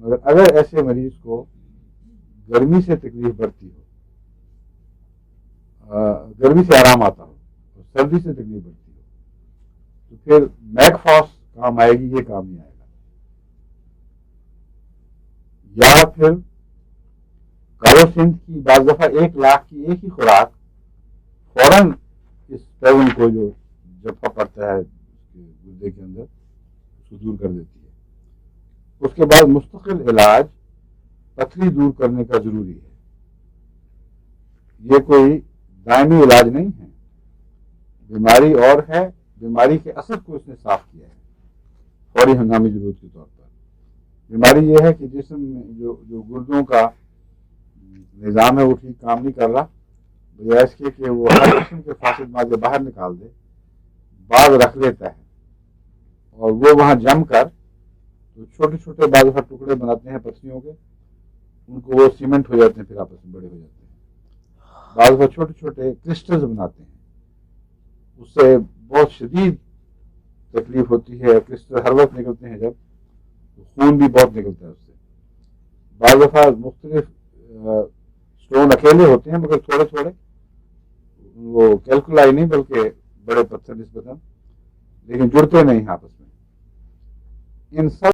مگر اگر ایسے مریض کو گرمی سے تکلیف بڑھتی ہو، گرمی سے آرام آتا ہو اور سردی سے تکلیف بڑھتی ہو، تو پھر میک فاس کام آئے گی، یہ کام نہیں آئے گا. یا پھر کالوسنتھ کی بعض دفعہ 1 لاکھ کی ایک ہی خوراک فوراً اس پیون کو جو جفا پڑتا ہے گردے کے اندر اس کو دور کر دیتی ہے. اس کے بعد مستقل علاج پتھری دور کرنے کا ضروری ہے. یہ کوئی دائمی علاج نہیں ہے، بیماری اور ہے، بیماری کے اثر کو اس نے صاف کیا ہے فوری ہنگامی ضرورت کے طور پر. بیماری یہ ہے کہ جسم میں جو گردوں کا نظام ہے وہ ٹھیک کام نہیں کر رہا، بجائے اس کے کہ وہ ہر قسم کے فاسد مادے باہر نکال دے، بعض رکھ لیتا ہے اور وہ وہاں جم کر تو چھوٹے چھوٹے بعض ٹکڑے بناتے ہیں پتھریوں کے، ان کو وہ سیمنٹ ہو جاتے ہیں، پھر آپس میں بڑے ہو جاتے ہیں. بعض چھوٹے چھوٹے کرسٹلز بناتے ہیں، اس سے بہت شدید تکلیف ہوتی ہے. کرسٹل ہر وقت نکلتے ہیں جب خون بھی بہت نکلتا ہے اس سے. بعض دفعہ مختلف اسٹون اکیلے ہوتے ہیں مگر تھوڑے تھوڑے، وہ کیلکولائی نہیں بلکہ بڑے پتھر نسبتاً، لیکن جڑتے نہیں آپس میں. ان سب